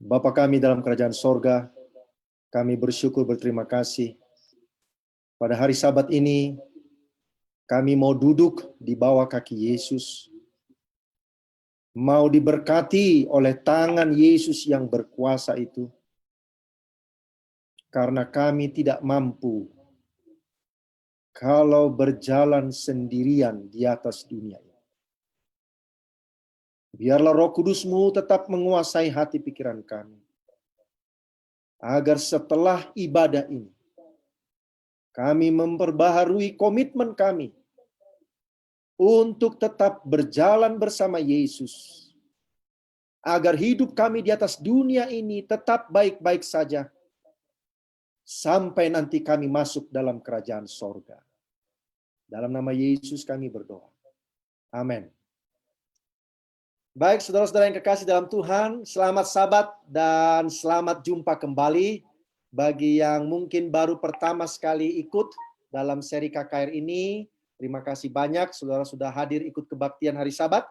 Bapa kami dalam kerajaan sorga, kami bersyukur berterima kasih. Pada hari Sabat ini, kami mau duduk di bawah kaki Yesus. Mau diberkati oleh tangan Yesus yang berkuasa itu. Karena kami tidak mampu kalau berjalan sendirian di atas dunia ini. Biarlah Roh Kudus-Mu tetap menguasai hati pikiran kami. Agar setelah ibadah ini, kami memperbaharui komitmen kami untuk tetap berjalan bersama Yesus. Agar hidup kami di atas dunia ini tetap baik-baik saja. Sampai nanti kami masuk dalam kerajaan sorga. Dalam nama Yesus kami berdoa. Amin. Baik, saudara-saudara yang kekasih dalam Tuhan, selamat Sabat dan selamat jumpa kembali. Bagi yang mungkin baru pertama sekali ikut dalam seri KKR ini, terima kasih banyak saudara sudah hadir ikut kebaktian hari Sabat.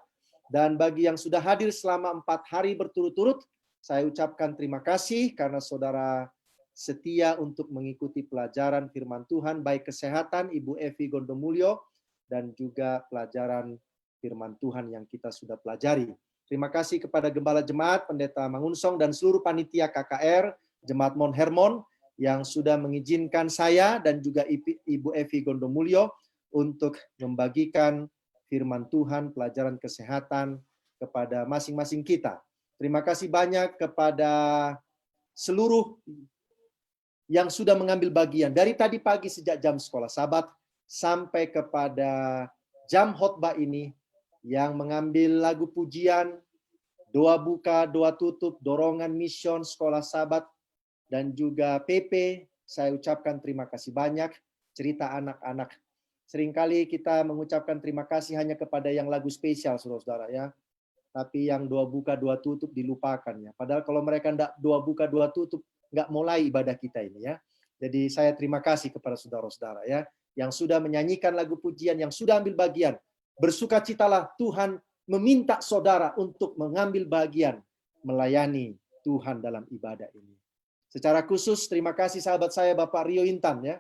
Dan bagi yang sudah hadir selama 4 hari berturut-turut, saya ucapkan terima kasih karena saudara setia untuk mengikuti pelajaran firman Tuhan, baik kesehatan Ibu Evi Gondomulyo, dan juga pelajaran firman Tuhan yang kita sudah pelajari. Terima kasih kepada Gembala Jemaat, Pendeta Mangunsong, dan seluruh panitia KKR, Jemaat Mount Hermon, yang sudah mengizinkan saya dan juga Ibu Evi Gondomulyo untuk membagikan firman Tuhan, pelajaran kesehatan kepada masing-masing kita. Terima kasih banyak kepada seluruh yang sudah mengambil bagian. Dari tadi pagi sejak jam sekolah Sabat sampai kepada jam khotbah ini, yang mengambil lagu pujian, doa buka, doa tutup, dorongan mission, sekolah Sabat, dan juga PP, saya ucapkan terima kasih banyak. Cerita anak-anak. Seringkali kita mengucapkan terima kasih hanya kepada yang lagu spesial, saudara-saudara ya. Tapi yang doa buka, doa tutup dilupakan ya. Padahal kalau mereka enggak doa buka, doa tutup, enggak mulai ibadah kita ini ya. Jadi saya terima kasih kepada saudara-saudara ya, yang sudah menyanyikan lagu pujian, yang sudah ambil bagian. Bersukacitalah, Tuhan meminta saudara untuk mengambil bagian melayani Tuhan dalam ibadah ini. Secara khusus terima kasih sahabat saya Bapak Rio Intan ya.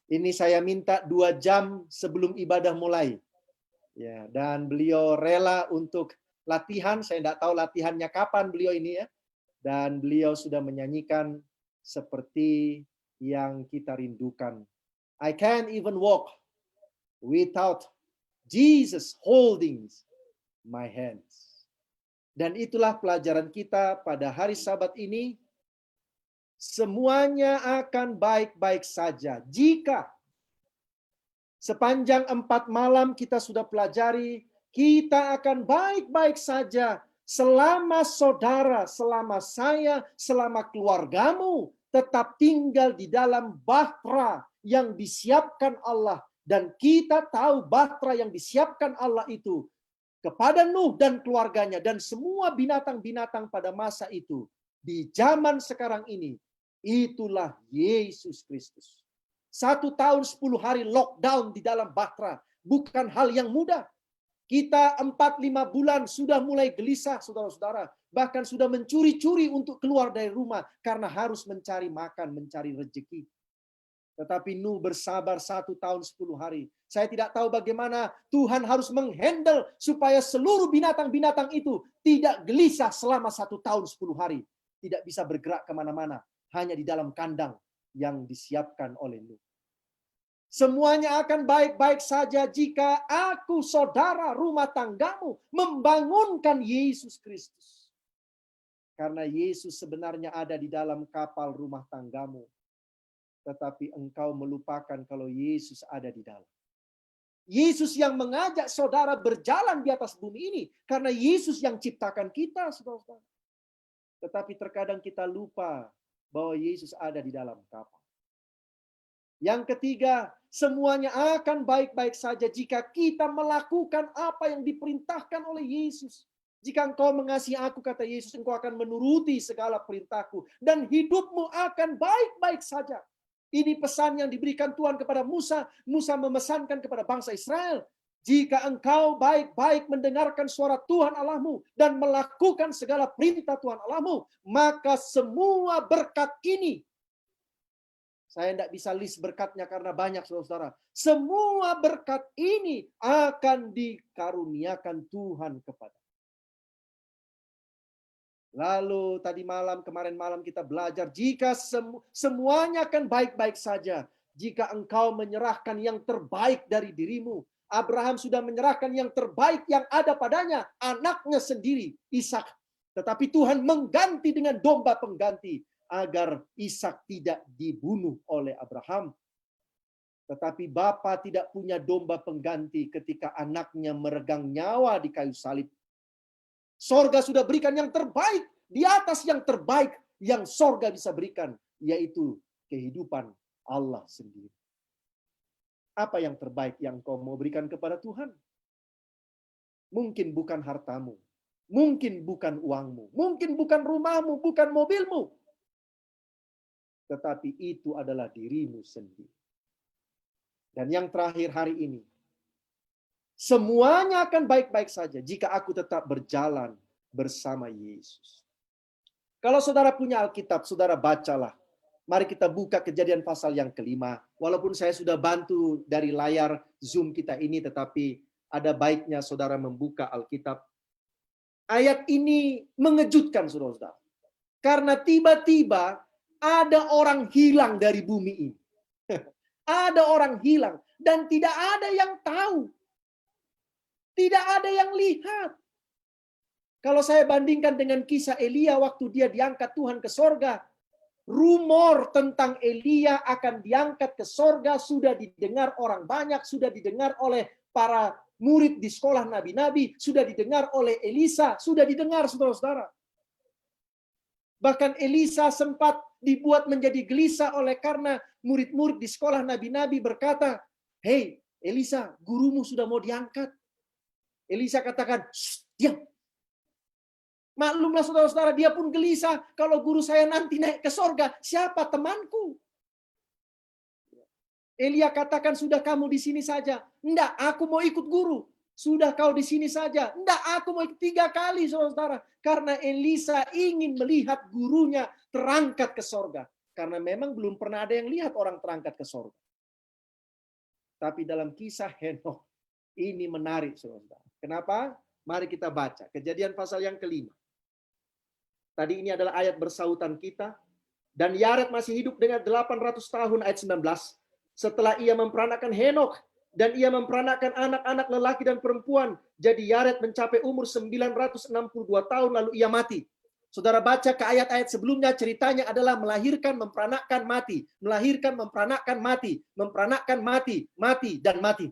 Ini saya minta 2 jam sebelum ibadah mulai. Ya, dan beliau rela untuk latihan, saya tidak tahu latihannya kapan beliau ini ya. Dan beliau sudah menyanyikan seperti yang kita rindukan. I can't even walk without Jesus holding my hands. Dan itulah pelajaran kita pada hari Sabat ini. Semuanya akan baik-baik saja jika sepanjang 4 malam kita sudah pelajari, kita akan baik-baik saja selama saudara, selama saya, selama keluargamu tetap tinggal di dalam bahtera yang disiapkan Allah. Dan kita tahu bahtera yang disiapkan Allah itu kepada Nuh dan keluarganya dan semua binatang-binatang pada masa itu. Di zaman sekarang ini, itulah Yesus Kristus. 1 tahun 10 hari lockdown di dalam bahtera bukan hal yang mudah. Kita 4-5 bulan sudah mulai gelisah, saudara-saudara. Bahkan sudah mencuri-curi untuk keluar dari rumah karena harus mencari makan, mencari rezeki. Tetapi Nuh bersabar 1 tahun 10 hari. Saya tidak tahu bagaimana Tuhan harus menghandle supaya seluruh binatang-binatang itu tidak gelisah selama 1 tahun 10 hari. Tidak bisa bergerak kemana-mana. Hanya di dalam kandang yang disiapkan oleh Nuh. Semuanya akan baik-baik saja jika aku, saudara, rumah tanggamu membangunkan Yesus Kristus. Karena Yesus sebenarnya ada di dalam kapal rumah tanggamu. Tetapi engkau melupakan kalau Yesus ada di dalam. Yesus yang mengajak saudara berjalan di atas bumi ini. Karena Yesus yang ciptakan kita, saudara-saudara. Tetapi terkadang kita lupa bahwa Yesus ada di dalam kapal. Yang ketiga, semuanya akan baik-baik saja jika kita melakukan apa yang diperintahkan oleh Yesus. Jika engkau mengasihi aku, kata Yesus, engkau akan menuruti segala perintahku. Dan hidupmu akan baik-baik saja. Ini pesan yang diberikan Tuhan kepada Musa. Musa memesankan kepada bangsa Israel. Jika engkau baik-baik mendengarkan suara Tuhan Allahmu dan melakukan segala perintah Tuhan Allahmu, maka semua berkat ini, saya tidak bisa list berkatnya karena banyak saudara-saudara. Semua berkat ini akan dikaruniakan Tuhan kepada. Lalu kemarin malam kita belajar, jika semuanya akan baik-baik saja. Jika engkau menyerahkan yang terbaik dari dirimu. Abraham sudah menyerahkan yang terbaik yang ada padanya, anaknya sendiri, Ishak. Tetapi Tuhan mengganti dengan domba pengganti agar Ishak tidak dibunuh oleh Abraham. Tetapi Bapa tidak punya domba pengganti ketika anaknya meregang nyawa di kayu salib. Sorga sudah berikan yang terbaik, di atas yang terbaik yang sorga bisa berikan, yaitu kehidupan Allah sendiri. Apa yang terbaik yang kau mau berikan kepada Tuhan? Mungkin bukan hartamu, mungkin bukan uangmu, mungkin bukan rumahmu, bukan mobilmu. Tetapi itu adalah dirimu sendiri. Dan yang terakhir hari ini, semuanya akan baik-baik saja jika aku tetap berjalan bersama Yesus. Kalau saudara punya Alkitab, saudara bacalah. Mari kita buka Kejadian pasal yang kelima. Walaupun saya sudah bantu dari layar Zoom kita ini, tetapi ada baiknya saudara membuka Alkitab. Ayat ini mengejutkan saudara-saudara. Karena tiba-tiba ada orang hilang dari bumi ini. Ada orang hilang. Dan tidak ada yang tahu. Tidak ada yang lihat. Kalau saya bandingkan dengan kisah Elia waktu dia diangkat Tuhan ke sorga, rumor tentang Elia akan diangkat ke sorga sudah didengar orang banyak, sudah didengar oleh para murid di sekolah nabi-nabi, sudah didengar oleh Elisa, sudah didengar saudara-saudara. Bahkan Elisa sempat dibuat menjadi gelisah oleh karena murid-murid di sekolah nabi-nabi berkata, "Hei Elisa, gurumu sudah mau diangkat." Elisa katakan, "Diam." Maklumlah saudara-saudara, dia pun gelisah. Kalau guru saya nanti naik ke sorga, siapa temanku? Elia katakan, sudah kamu di sini saja. Enggak, aku mau ikut guru. Sudah kau di sini saja. Enggak, aku mau ikut 3 kali saudara-saudara. Karena Elisa ingin melihat gurunya terangkat ke sorga. Karena memang belum pernah ada yang lihat orang terangkat ke sorga. Tapi dalam kisah Henokh, ini menarik saudara-saudara. Kenapa? Mari kita baca. Kejadian pasal yang kelima. Tadi ini adalah ayat bersautan kita. Dan Yared masih hidup dengan 800 tahun, ayat 19. Setelah ia memperanakan Henokh, dan ia memperanakan anak-anak lelaki dan perempuan. Jadi Yared mencapai umur 962 tahun, lalu ia mati. Saudara baca ke ayat-ayat sebelumnya, ceritanya adalah melahirkan, memperanakkan, mati. Melahirkan, memperanakkan, mati. Memperanakkan, mati. Mati, dan mati.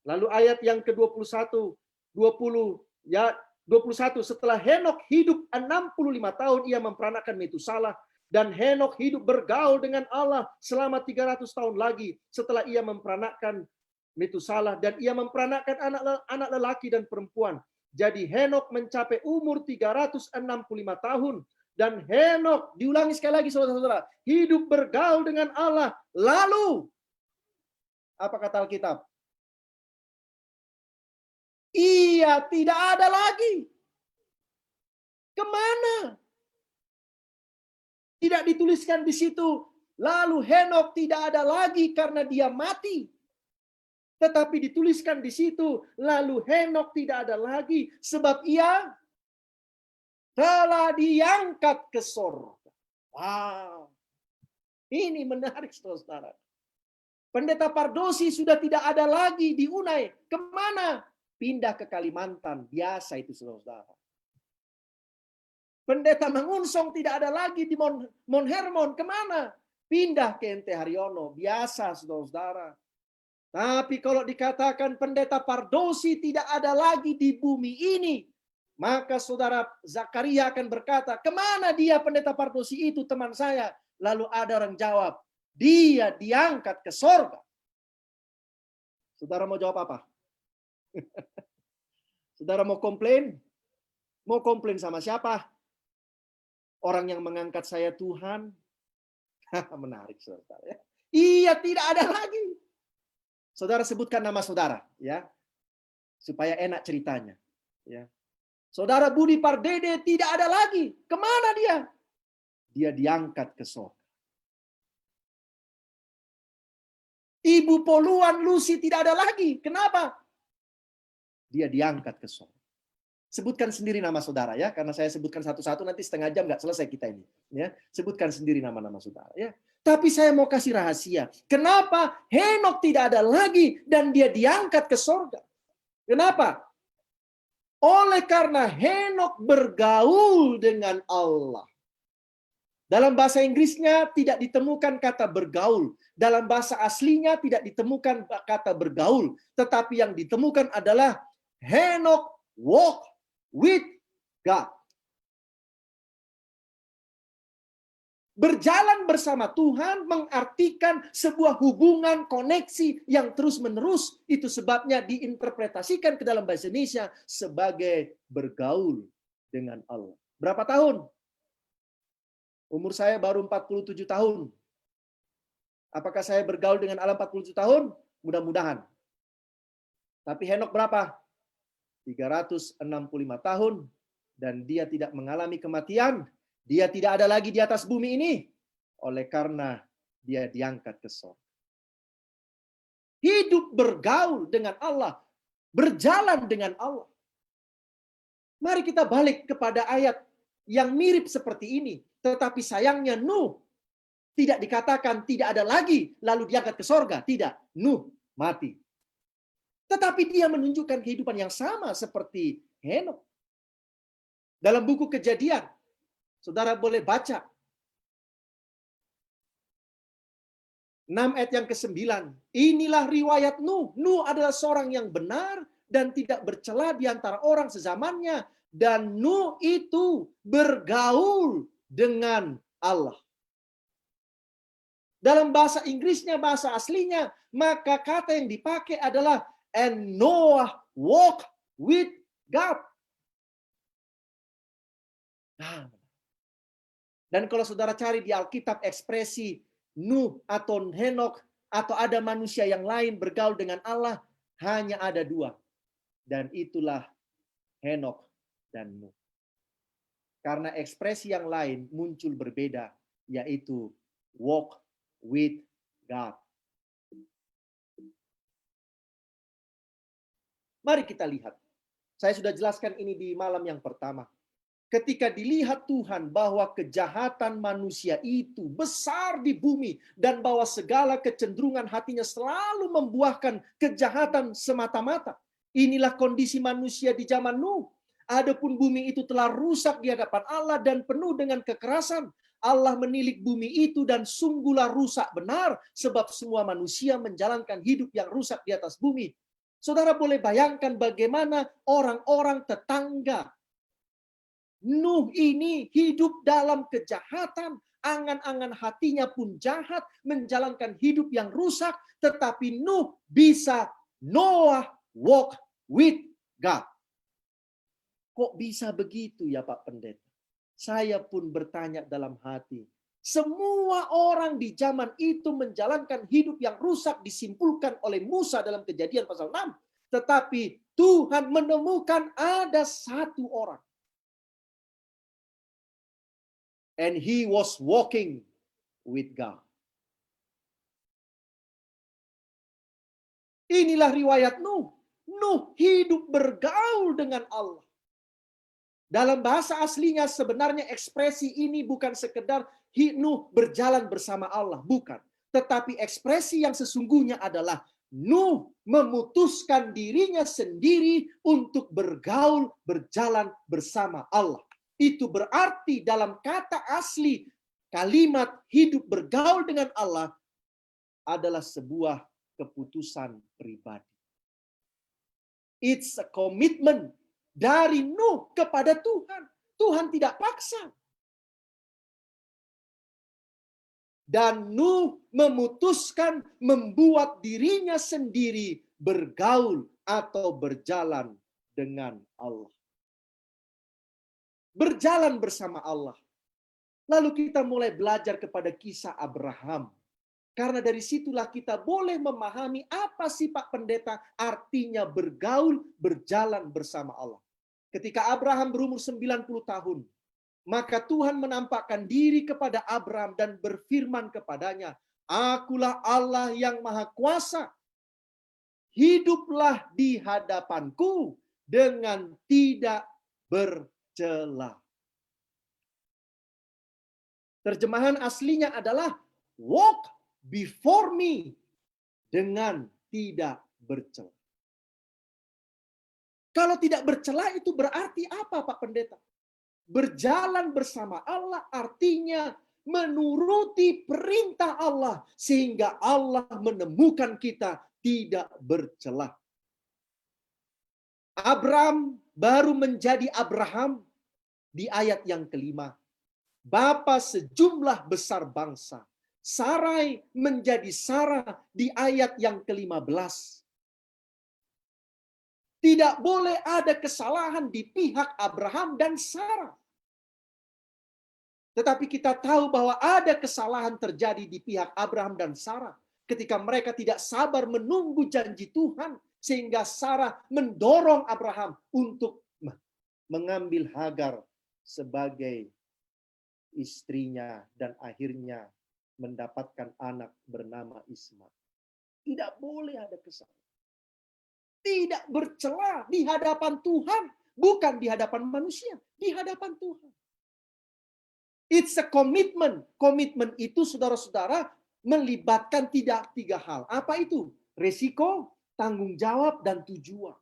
Lalu ayat yang ke-21, 21, setelah Henokh hidup 65 tahun, ia memperanakan Metusalah. Dan Henokh hidup bergaul dengan Allah selama 300 tahun lagi setelah ia memperanakkan Metusalah. Dan ia memperanakkan anak lelaki dan perempuan. Jadi Henokh mencapai umur 365 tahun. Dan Henokh, diulangi sekali lagi saudara-saudara, hidup bergaul dengan Allah. Lalu, apa kata Alkitab? Ia tidak ada lagi. Kemana? Tidak dituliskan di situ. Lalu Henokh tidak ada lagi karena dia mati. Tetapi dituliskan di situ. Lalu Henokh tidak ada lagi sebab ia telah diangkat ke sorga. Wow. Ini menarik saudara. Pendeta Pardosi sudah tidak ada lagi di Unai. Kemana? Pindah ke Kalimantan. Biasa itu saudara. Pendeta Mangunsong tidak ada lagi di Mon Hermon. Kemana? Pindah ke Ente Haryono. Biasa, saudara-saudara. Tapi kalau dikatakan pendeta Pardosi tidak ada lagi di bumi ini, maka saudara Zakaria akan berkata, kemana dia pendeta Pardosi itu teman saya? Lalu ada orang jawab, dia diangkat ke sorga. Saudara mau jawab apa? Saudara mau komplain? Mau komplain sama siapa? Orang yang mengangkat saya Tuhan. Menarik saudara. Iya, tidak ada lagi. Saudara sebutkan nama saudara, ya, supaya enak ceritanya. Ya. Saudara Budi Pardede tidak ada lagi. Kemana dia? Dia diangkat ke surga. Ibu Poluan Lucy tidak ada lagi. Kenapa? Dia diangkat ke surga. Sebutkan sendiri nama saudara ya, karena saya sebutkan satu-satu nanti setengah jam nggak selesai kita ini. Ya, sebutkan sendiri nama-nama saudara ya. Tapi saya mau kasih rahasia. Kenapa Henok tidak ada lagi dan dia diangkat ke surga? Kenapa? Oleh karena Henok bergaul dengan Allah. Dalam bahasa Inggrisnya tidak ditemukan kata bergaul. Dalam bahasa aslinya tidak ditemukan kata bergaul. Tetapi yang ditemukan adalah Henok walk with God. Berjalan bersama Tuhan mengartikan sebuah hubungan koneksi yang terus-menerus. Itu sebabnya diinterpretasikan ke dalam bahasa Indonesia sebagai bergaul dengan Allah. Berapa tahun? Umur saya baru 47 tahun. Apakah saya bergaul dengan Allah 47 tahun? Mudah-mudahan. Tapi Henok berapa? 365 tahun. Dan dia tidak mengalami kematian. Dia tidak ada lagi di atas bumi ini. Oleh karena dia diangkat ke surga. Hidup bergaul dengan Allah. Berjalan dengan Allah. Mari kita balik kepada ayat yang mirip seperti ini. Tetapi sayangnya Nuh tidak dikatakan tidak ada lagi lalu diangkat ke sorga. Tidak. Nuh mati. Tetapi dia menunjukkan kehidupan yang sama seperti Henok. Dalam buku Kejadian, saudara boleh baca. 6 ayat yang ke-9. Inilah riwayat Nuh. Nuh adalah seorang yang benar dan tidak bercela di antara orang sezamannya. Dan Nuh itu bergaul dengan Allah. Dalam bahasa Inggrisnya, bahasa aslinya, maka kata yang dipakai adalah and Noah walk with God. Dan kalau saudara cari di Alkitab ekspresi Nuh atau Henok atau ada manusia yang lain bergaul dengan Allah, hanya ada 2. Dan itulah Henok dan Nuh. Karena ekspresi yang lain muncul berbeda, yaitu walk with God. Mari kita lihat. Saya sudah jelaskan ini di malam yang pertama. Ketika dilihat Tuhan bahwa kejahatan manusia itu besar di bumi dan bahwa segala kecenderungan hatinya selalu membuahkan kejahatan semata-mata. Inilah kondisi manusia di zaman Nuh. Adapun bumi itu telah rusak di hadapan Allah dan penuh dengan kekerasan. Allah menilik bumi itu dan sungguhlah rusak benar sebab semua manusia menjalankan hidup yang rusak di atas bumi. Saudara boleh bayangkan bagaimana orang-orang tetangga Nuh ini hidup dalam kejahatan, angan-angan hatinya pun jahat, menjalankan hidup yang rusak, tetapi Nuh bisa Noah walk with God. Kok bisa begitu ya Pak Pendeta? Saya pun bertanya dalam hati. Semua orang di zaman itu menjalankan hidup yang rusak disimpulkan oleh Musa dalam Kejadian pasal 6. Tetapi Tuhan menemukan ada satu orang. And he was walking with God. Inilah riwayat Nuh. Nuh hidup bergaul dengan Allah. Dalam bahasa aslinya sebenarnya ekspresi ini bukan sekedar Nuh berjalan bersama Allah. Bukan. Tetapi ekspresi yang sesungguhnya adalah Nuh memutuskan dirinya sendiri untuk bergaul, berjalan bersama Allah. Itu berarti dalam kata asli kalimat hidup bergaul dengan Allah adalah sebuah keputusan pribadi. It's a commitment dari Nuh kepada Tuhan. Tuhan tidak paksa. Dan Nuh memutuskan membuat dirinya sendiri bergaul atau berjalan dengan Allah. Berjalan bersama Allah. Lalu kita mulai belajar kepada kisah Abraham. Karena dari situlah kita boleh memahami apa sih Pak Pendeta artinya bergaul, berjalan bersama Allah. Ketika Abraham berumur 90 tahun, maka Tuhan menampakkan diri kepada Abraham dan berfirman kepadanya, "Akulah Allah yang Maha Kuasa. Hiduplah di hadapanku dengan tidak bercela." Terjemahan aslinya adalah walk before me dengan tidak bercela. Kalau tidak bercela itu berarti apa Pak Pendeta? Berjalan bersama Allah artinya menuruti perintah Allah sehingga Allah menemukan kita tidak bercela. Abraham baru menjadi Abraham di ayat yang kelima. Bapa sejumlah besar bangsa. Sarai menjadi Sarah di ayat yang ke-15. Tidak boleh ada kesalahan di pihak Abraham dan Sarah. Tetapi kita tahu bahwa ada kesalahan terjadi di pihak Abraham dan Sarah ketika mereka tidak sabar menunggu janji Tuhan sehingga Sarah mendorong Abraham untuk mengambil Hagar sebagai istrinya dan akhirnya mendapatkan anak bernama Ismail. Tidak boleh ada kesalahan. Tidak bercela di hadapan Tuhan, bukan di hadapan manusia, di hadapan Tuhan. It's a commitment. Komitmen itu saudara-saudara melibatkan tiga hal. Apa itu? Resiko, tanggung jawab, dan tujuan.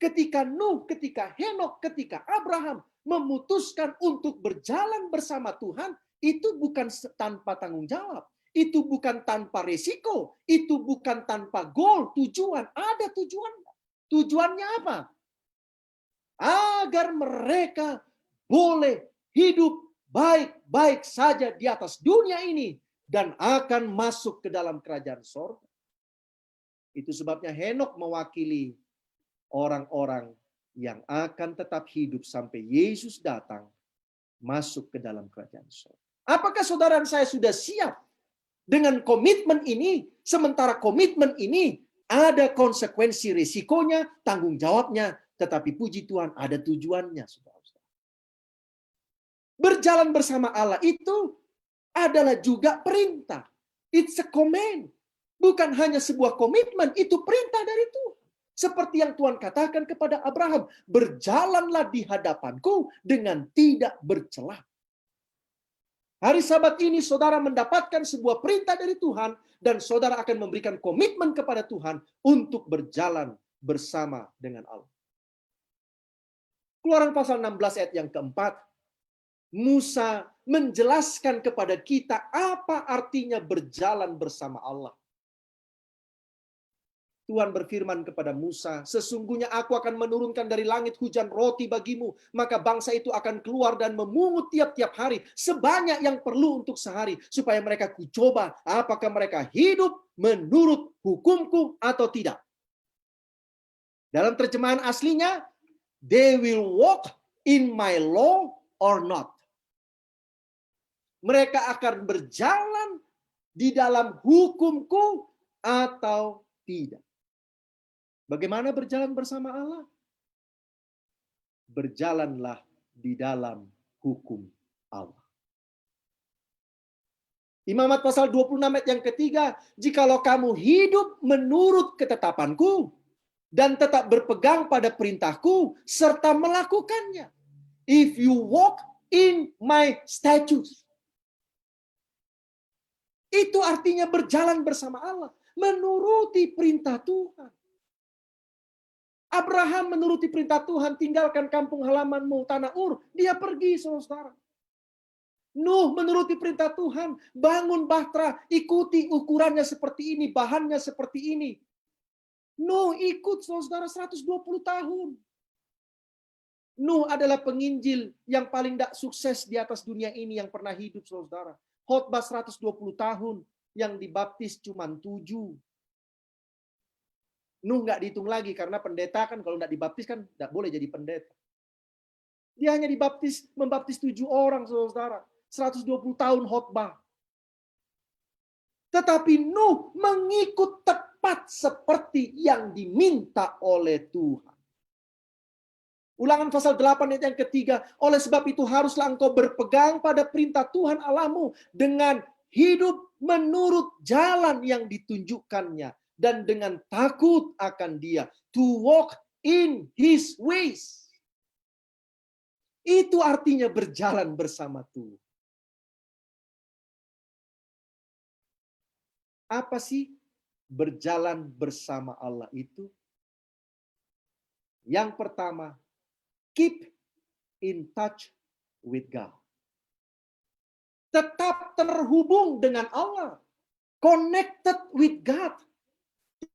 Ketika Nuh, ketika Henok, ketika Abraham memutuskan untuk berjalan bersama Tuhan, itu bukan tanpa tanggung jawab. Itu bukan tanpa resiko. Itu bukan tanpa goal, tujuan. Ada tujuannya. Tujuannya apa? Agar mereka boleh hidup baik-baik saja di atas dunia ini dan akan masuk ke dalam kerajaan sorga. Itu sebabnya Henok mewakili orang-orang yang akan tetap hidup sampai Yesus datang masuk ke dalam kerajaan sorga. Apakah saudara dan saya sudah siap dengan komitmen ini? Sementara komitmen ini ada konsekuensi risikonya, tanggung jawabnya, tetapi puji Tuhan ada tujuannya, saudara. Berjalan bersama Allah itu adalah juga perintah. It's a command. Bukan hanya sebuah komitmen, itu perintah dari Tuhan. Seperti yang Tuhan katakan kepada Abraham, berjalanlah di hadapanku dengan tidak bercela. Hari Sabat ini saudara mendapatkan sebuah perintah dari Tuhan dan saudara akan memberikan komitmen kepada Tuhan untuk berjalan bersama dengan Allah. Keluaran pasal 16 ayat yang keempat, Musa menjelaskan kepada kita apa artinya berjalan bersama Allah. Tuhan berfirman kepada Musa, sesungguhnya aku akan menurunkan dari langit hujan roti bagimu, maka bangsa itu akan keluar dan memungut tiap-tiap hari, sebanyak yang perlu untuk sehari, supaya mereka kucoba apakah mereka hidup menurut hukumku atau tidak. Dalam terjemahan aslinya, they will walk in my law or not. Mereka akan berjalan di dalam hukumku atau tidak. Bagaimana berjalan bersama Allah? Berjalanlah di dalam hukum Allah. Imamat pasal 26 ayat yang ketiga, jikalau kamu hidup menurut ketetapanku dan tetap berpegang pada perintahku serta melakukannya. If you walk in my statutes. Itu artinya berjalan bersama Allah, menuruti perintah Tuhan. Abraham menuruti perintah Tuhan, tinggalkan kampung halamanmu, tanah Ur. Dia pergi, saudara. Nuh menuruti perintah Tuhan, bangun bahtera, ikuti ukurannya seperti ini, bahannya seperti ini. Nuh ikut, saudara, 120 tahun. Nuh adalah penginjil yang paling tidak sukses di atas dunia ini yang pernah hidup, saudara. Khotbah 120 tahun, yang dibaptis cuma 7. Nuh nggak dihitung lagi karena pendeta kan kalau nggak dibaptis kan nggak boleh jadi pendeta. Dia hanya membaptis 7 orang, saudara. 120 tahun khotbah. Tetapi Nuh mengikut tepat seperti yang diminta oleh Tuhan. Ulangan pasal 8 ayat yang ketiga. Oleh sebab itu haruslah engkau berpegang pada perintah Tuhan Allahmu dengan hidup menurut jalan yang ditunjukkannya. Dan dengan takut akan Dia. To walk in His ways. Itu artinya berjalan bersama Tuhan. Apa sih berjalan bersama Allah itu? Yang pertama, keep in touch with God. Tetap terhubung dengan Allah. Connected with God.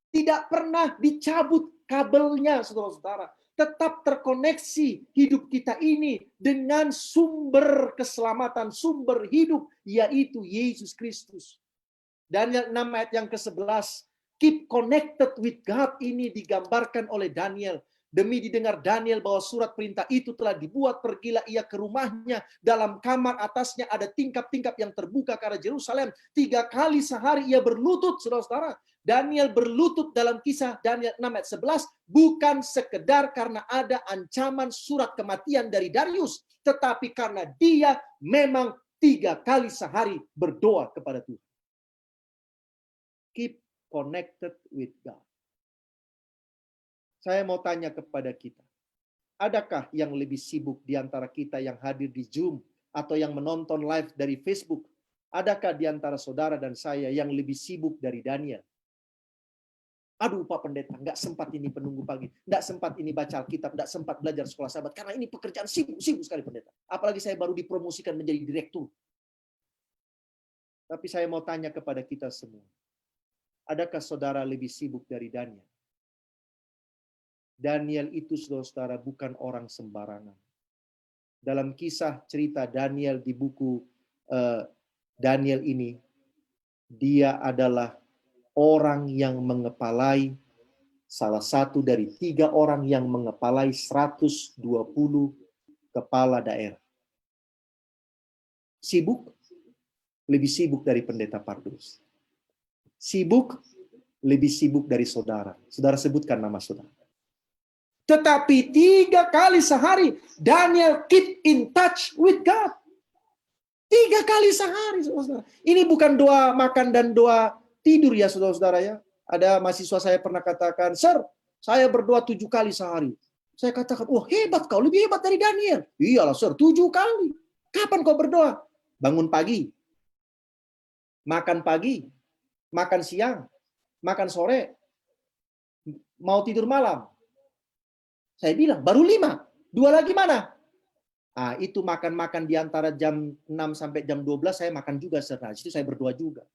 Tidak pernah dicabut kabelnya, saudara-saudara. Tetap terkoneksi hidup kita ini dengan sumber keselamatan, sumber hidup, yaitu Yesus Kristus. Daniel 6 ayat yang ke-11, keep connected with God ini digambarkan oleh Daniel. Demi didengar Daniel bahwa surat perintah itu telah dibuat, pergilah ia ke rumahnya. Dalam kamar atasnya ada tingkap-tingkap yang terbuka ke arah Yerusalem. 3 kali sehari ia berlutut, saudara-saudara. Daniel berlutut dalam kisah Daniel 6 ayat 11 bukan sekedar karena ada ancaman surat kematian dari Darius, tetapi karena dia memang 3 kali sehari berdoa kepada Tuhan. Keep connected with God. Saya mau tanya kepada kita, adakah yang lebih sibuk di antara kita yang hadir di Zoom atau yang menonton live dari Facebook? Adakah di antara saudara dan saya yang lebih sibuk dari Daniel? Aduh Pak Pendeta, nggak sempat ini penunggu pagi, nggak sempat ini baca Alkitab, nggak sempat belajar sekolah sahabat, karena ini pekerjaan sibuk sekali Pendeta. Apalagi saya baru dipromosikan menjadi direktur. Tapi saya mau tanya kepada kita semua, adakah saudara lebih sibuk dari Daniel? Daniel itu, saudara-saudara, bukan orang sembarangan. Dalam kisah cerita Daniel di buku Daniel ini, dia adalah orang yang mengepalai, salah satu dari 3 orang yang mengepalai 120 kepala daerah. Sibuk? Lebih sibuk dari Pendeta Pardus. Sibuk? Lebih sibuk dari saudara. Saudara sebutkan nama saudara. Tetapi 3 kali sehari, Daniel keep in touch with God. 3 kali sehari, saudara. Ini bukan doa makan dan doa tidur ya, saudara-saudara ya. Ada mahasiswa saya pernah katakan, Sir, saya berdoa 7 kali sehari. Saya katakan, wah hebat kau, lebih hebat dari Daniel. Iyalah, Sir, 7 kali. Kapan kau berdoa? Bangun pagi. Makan pagi. Makan siang. Makan sore. Mau tidur malam. Saya bilang, baru 5. 2 lagi mana? Ah, itu makan-makan di antara jam 6 sampai jam 12 saya makan juga, Sir. Nah, di situ saya berdoa juga.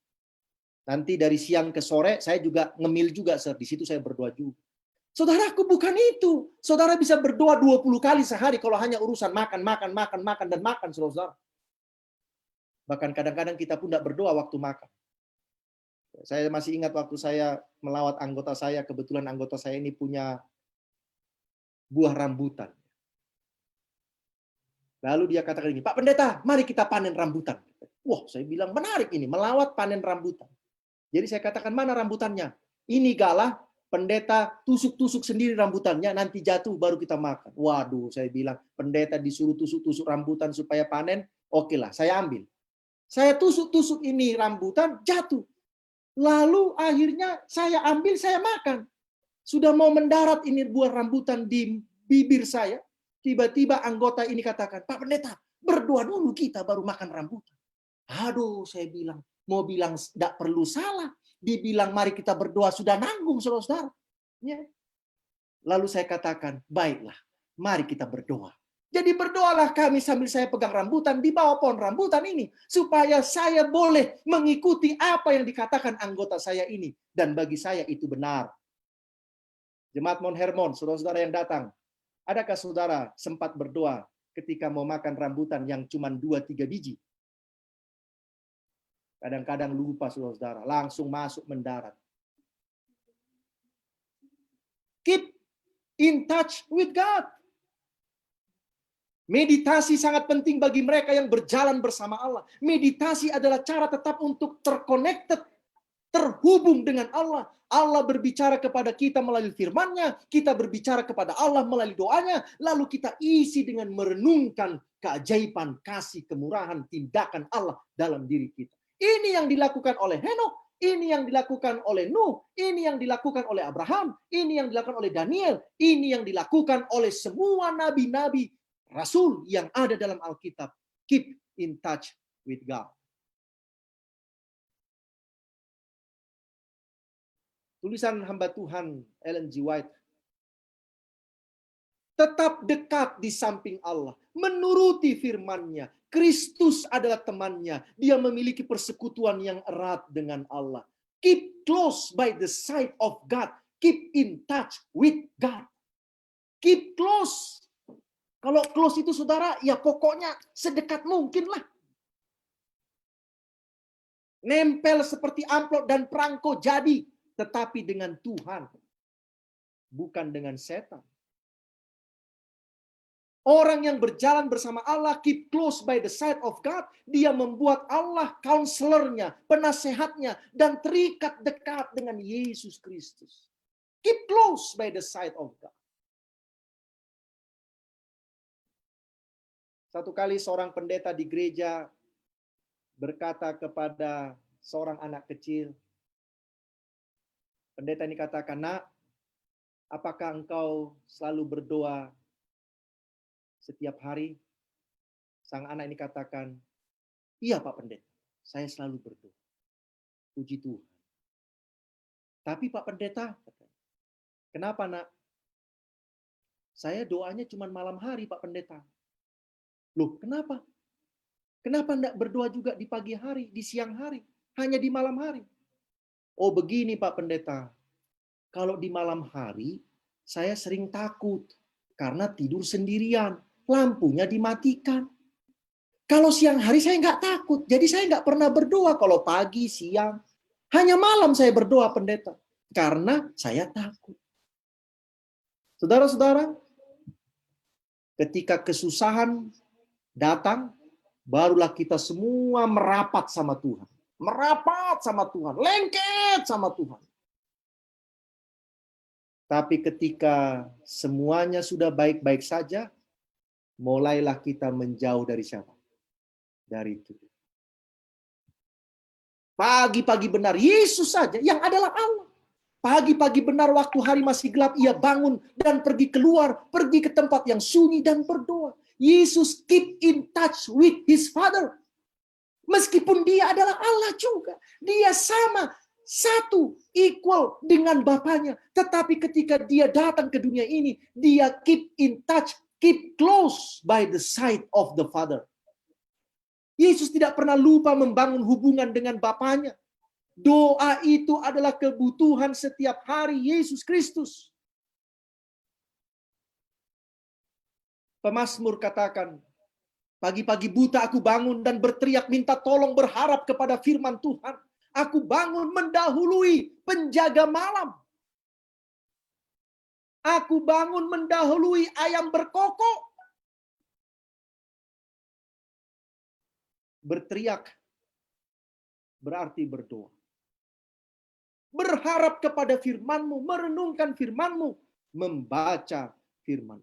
Nanti dari siang ke sore saya juga ngemil juga, Sir. Di situ saya berdoa juga. Saudaraku, bukan itu. Saudara bisa berdoa 20 kali sehari kalau hanya urusan makan, dan makan, saudara. Bahkan kadang-kadang kita pun tidak berdoa waktu makan. Saya masih ingat waktu saya melawat anggota saya, kebetulan anggota saya ini punya buah rambutan. Lalu dia katakan ini, Pak Pendeta, mari kita panen rambutan. Wah, saya bilang menarik ini, melawat panen rambutan. Jadi saya katakan, mana rambutannya? Ini galah, pendeta tusuk-tusuk sendiri rambutannya, nanti jatuh baru kita makan. Waduh, saya bilang, pendeta disuruh tusuk-tusuk rambutan supaya panen, oke lah, saya ambil. Saya tusuk-tusuk ini rambutan, jatuh. Lalu akhirnya saya ambil, saya makan. Sudah mau mendarat ini buah rambutan di bibir saya, tiba-tiba anggota ini katakan, Pak Pendeta, berdoa dulu kita baru makan rambutan. Aduh, saya bilang, mau bilang tidak perlu salah. Dibilang mari kita berdoa sudah nanggung, saudara-saudara. Ya. Lalu saya katakan, baiklah, mari kita berdoa. Jadi berdoalah kami sambil saya pegang rambutan di bawah pohon rambutan ini. Supaya saya boleh mengikuti apa yang dikatakan anggota saya ini. Dan bagi saya itu benar. Jemaat Mount Hermon, saudara-saudara yang datang. Adakah saudara sempat berdoa ketika mau makan rambutan yang cuma 2-3 biji? Kadang-kadang lupa, saudara-saudara. Langsung masuk mendarat. Keep in touch with God. Meditasi sangat penting bagi mereka yang berjalan bersama Allah. Meditasi adalah cara tetap untuk terconnected terhubung dengan Allah. Allah berbicara kepada kita melalui firman-Nya, kita berbicara kepada Allah melalui doanya, lalu kita isi dengan merenungkan keajaiban, kasih, kemurahan, tindakan Allah dalam diri kita. Ini yang dilakukan oleh Henokh, ini yang dilakukan oleh Nuh, ini yang dilakukan oleh Abraham, ini yang dilakukan oleh Daniel, ini yang dilakukan oleh semua nabi-nabi, rasul yang ada dalam Alkitab. Keep in touch with God. Tulisan hamba Tuhan Ellen G. White. Tetap dekat di samping Allah. Menuruti firman-Nya. Kristus adalah temannya. Dia memiliki persekutuan yang erat dengan Allah. Keep close by the side of God. Keep in touch with God. Keep close. Kalau close itu saudara, ya pokoknya sedekat mungkin lah. Nempel seperti amplop dan perangko jadi. Tetapi dengan Tuhan, bukan dengan setan. Orang yang berjalan bersama Allah, keep close by the side of God, dia membuat Allah counselor-nya, penasehatnya, dan terikat dekat dengan Yesus Kristus. Keep close by the side of God. Satu kali seorang pendeta di gereja berkata kepada seorang anak kecil, pendeta ini katakan, "Nak, apakah engkau selalu berdoa setiap hari?" Sang anak ini katakan, "Iya Pak Pendeta, saya selalu berdoa." Puji Tuhan. Tapi Pak Pendeta, kenapa nak? Saya doanya cuma malam hari Pak Pendeta. Loh kenapa? Kenapa enggak berdoa juga di pagi hari, di siang hari, hanya di malam hari? Oh begini Pak Pendeta, kalau di malam hari saya sering takut karena tidur sendirian, lampunya dimatikan. Kalau siang hari saya nggak takut, jadi saya nggak pernah berdoa kalau pagi, siang. Hanya malam saya berdoa pendeta, karena saya takut. Saudara-saudara, ketika kesusahan datang, barulah kita semua merapat sama Tuhan. Merapat sama Tuhan, lengket sama Tuhan. Tapi ketika semuanya sudah baik-baik saja, mulailah kita menjauh dari siapa? Dari Tuhan. Pagi-pagi benar, Yesus saja yang adalah Allah. Pagi-pagi benar waktu hari masih gelap, ia bangun dan pergi keluar, pergi ke tempat yang sunyi dan berdoa. Yesus keep in touch with his Father. Meskipun dia adalah Allah juga. Dia sama, satu, equal dengan Bapaknya. Tetapi ketika dia datang ke dunia ini, dia keep in touch, keep close by the side of the Father. Yesus tidak pernah lupa membangun hubungan dengan Bapaknya. Doa itu adalah kebutuhan setiap hari Yesus Kristus. Pemazmur katakan, pagi-pagi buta aku bangun dan berteriak minta tolong berharap kepada firman Tuhan. Aku bangun mendahului penjaga malam. Aku bangun mendahului ayam berkokok. Berteriak berarti berdoa. Berharap kepada firman-Mu, merenungkan firman-Mu, membaca firman.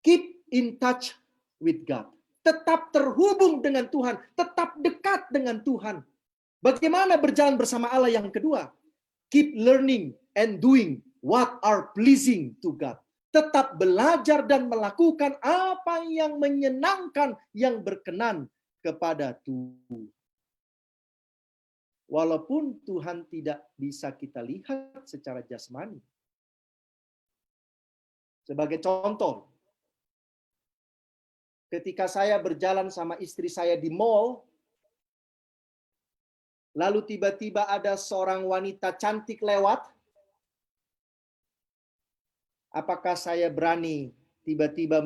Keep in touch with God. Tetap terhubung dengan Tuhan, tetap dekat dengan Tuhan. Bagaimana berjalan bersama Allah yang kedua? Keep learning and doing what are pleasing to God. Tetap belajar dan melakukan apa yang menyenangkan, yang berkenan kepada Tuhan. Walaupun Tuhan tidak bisa kita lihat secara jasmani. Sebagai contoh, ketika saya berjalan sama istri saya di mall, lalu tiba-tiba ada seorang wanita cantik lewat, apakah saya berani tiba-tiba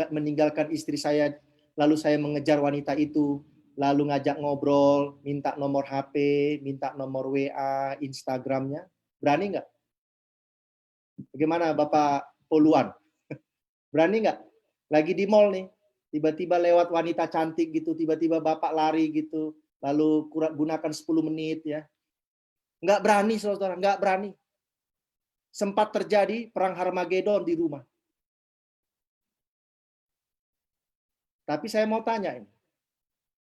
meninggalkan istri saya, lalu saya mengejar wanita itu, lalu ngajak ngobrol, minta nomor HP, minta nomor WA, Instagramnya? Berani nggak? Bagaimana Bapak Poluan? Berani nggak? Lagi di mall nih, tiba-tiba lewat wanita cantik gitu, tiba-tiba Bapak lari gitu, lalu gunakan 10 menit ya. Nggak berani, saudara, nggak berani. Sempat terjadi perang Harmagedon di rumah. Tapi saya mau tanya ini.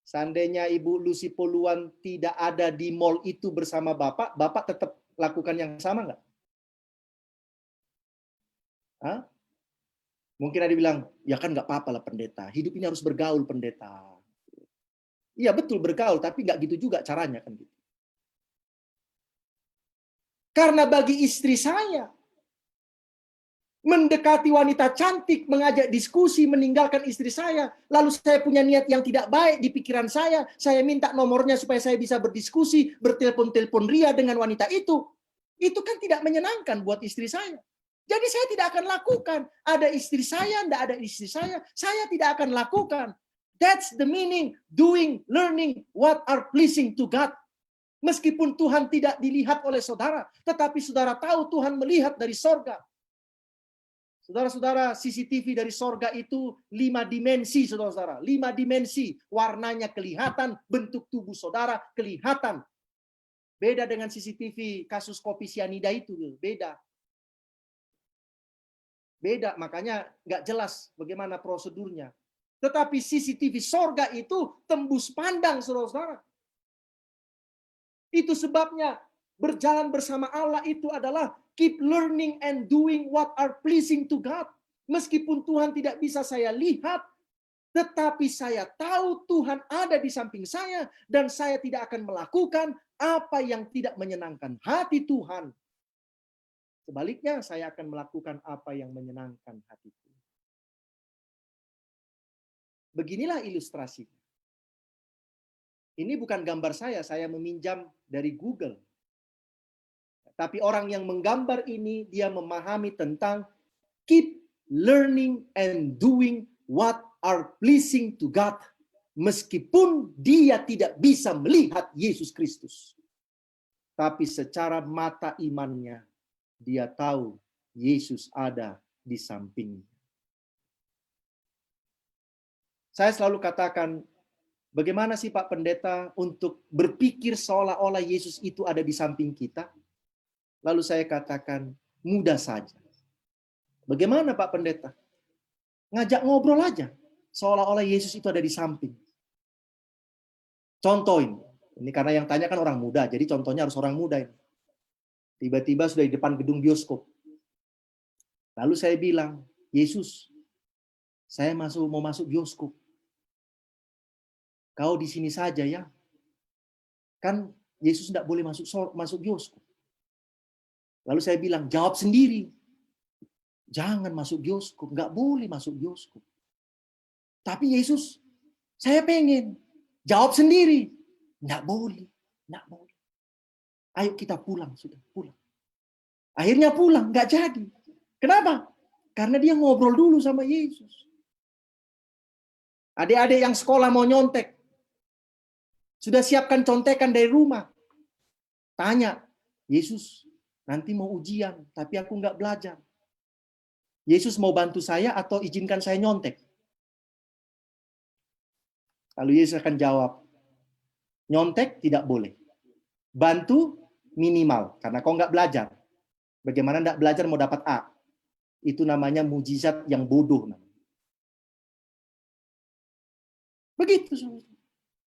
Seandainya Ibu Lucy Poluan tidak ada di mall itu bersama Bapak, Bapak tetap lakukan yang sama nggak? Hah? Mungkin ada bilang, ya kan nggak apa-apa lah pendeta. Hidup ini harus bergaul pendeta. Iya betul bergaul, tapi nggak gitu juga caranya kan gitu. Karena bagi istri saya, mendekati wanita cantik, mengajak diskusi, meninggalkan istri saya, lalu saya punya niat yang tidak baik di pikiran saya minta nomornya supaya saya bisa berdiskusi, bertelepon-telepon ria dengan wanita itu kan tidak menyenangkan buat istri saya. Jadi saya tidak akan lakukan. Ada istri saya, tidak ada istri saya tidak akan lakukan. That's the meaning, doing, learning what are pleasing to God. Meskipun Tuhan tidak dilihat oleh saudara, tetapi saudara tahu Tuhan melihat dari sorga. Saudara-saudara, CCTV dari sorga itu 5 dimensi, saudara-saudara. 5 dimensi. Warnanya kelihatan, bentuk tubuh saudara kelihatan. Beda dengan CCTV kasus kopi sianida itu. Beda. Beda, makanya nggak jelas bagaimana prosedurnya. Tetapi CCTV sorga itu tembus pandang, saudara-saudara. Itu sebabnya berjalan bersama Allah itu adalah keep learning and doing what are pleasing to God. Meskipun Tuhan tidak bisa saya lihat, tetapi saya tahu Tuhan ada di samping saya dan saya tidak akan melakukan apa yang tidak menyenangkan hati Tuhan. Sebaliknya, saya akan melakukan apa yang menyenangkan hati Tuhan. Beginilah ilustrasi. Ini bukan gambar saya meminjam dari Google. Tapi orang yang menggambar ini, dia memahami tentang keep learning and doing what are pleasing to God. Meskipun dia tidak bisa melihat Yesus Kristus. Tapi secara mata imannya, dia tahu Yesus ada di sampingnya. Saya selalu katakan, bagaimana sih Pak Pendeta untuk berpikir seolah-olah Yesus itu ada di samping kita? Lalu saya katakan, mudah saja. Bagaimana Pak Pendeta? Ngajak ngobrol aja, seolah-olah Yesus itu ada di samping. Contoh ini karena yang tanya kan orang muda, jadi contohnya harus orang muda ini. Tiba-tiba sudah di depan gedung bioskop. Lalu saya bilang, Yesus, saya mau masuk bioskop. Kau di sini saja ya. Kan Yesus tidak boleh masuk bioskop. Lalu saya bilang, jawab sendiri. Jangan masuk bioskop, nggak boleh masuk bioskop. Tapi Yesus, saya pengen. Jawab sendiri. Nggak boleh, nggak boleh. Ayo kita pulang, sudah pulang. Akhirnya pulang, nggak jadi. Kenapa? Karena dia ngobrol dulu sama Yesus. Adik-adik yang sekolah mau nyontek, sudah siapkan contekan dari rumah. Tanya, Yesus, nanti mau ujian, tapi aku nggak belajar. Yesus mau bantu saya atau izinkan saya nyontek? Lalu Yesus akan jawab, nyontek tidak boleh. Bantu minimal, karena kau nggak belajar. Bagaimana nggak belajar mau dapat A? Itu namanya mujizat yang bodoh. Begitu, saudara.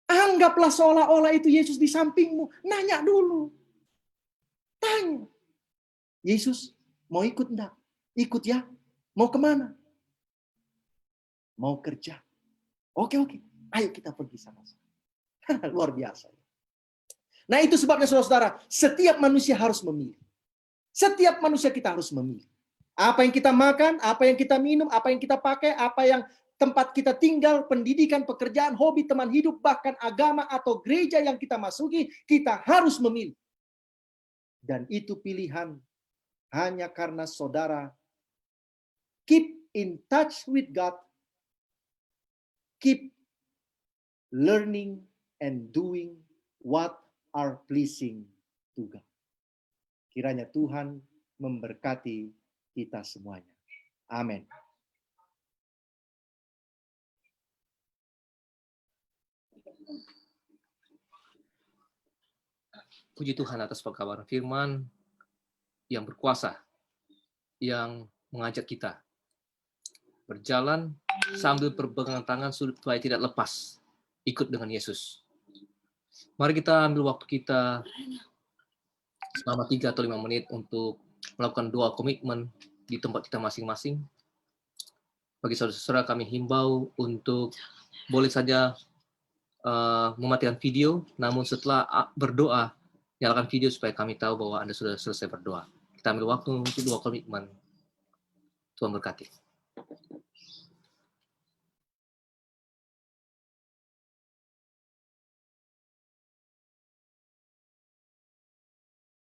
Anggaplah seolah-olah itu Yesus di sampingmu. Nanya dulu. Tanya. Yesus, mau ikut enggak? Ikut ya. Mau kemana? Mau kerja. Oke. Ayo kita pergi sama-sama. Luar biasa. Nah itu sebabnya saudara-saudara, setiap manusia harus memilih. Setiap manusia kita harus memilih. Apa yang kita makan, apa yang kita minum, apa yang kita pakai, apa yang tempat kita tinggal, pendidikan, pekerjaan, hobi, teman hidup, bahkan agama atau gereja yang kita masuki, kita harus memilih. Dan itu pilihan hanya karena saudara keep in touch with God, keep learning and doing what are pleasing to God. Kiranya Tuhan memberkati kita semuanya. Amin. Puji Tuhan atas pekabaran firman yang berkuasa, yang mengajak kita berjalan sambil berpegangan tangan supaya tidak lepas ikut dengan Yesus. Mari kita ambil waktu kita selama 3 atau 5 menit untuk melakukan doa komitmen di tempat kita masing-masing. Bagi saudara-saudara kami himbau untuk boleh saja mematikan video, namun setelah berdoa, nyalakan video supaya kami tahu bahwa Anda sudah selesai berdoa. Kita ambil waktu untuk doa komitmen. Tuhan berkati.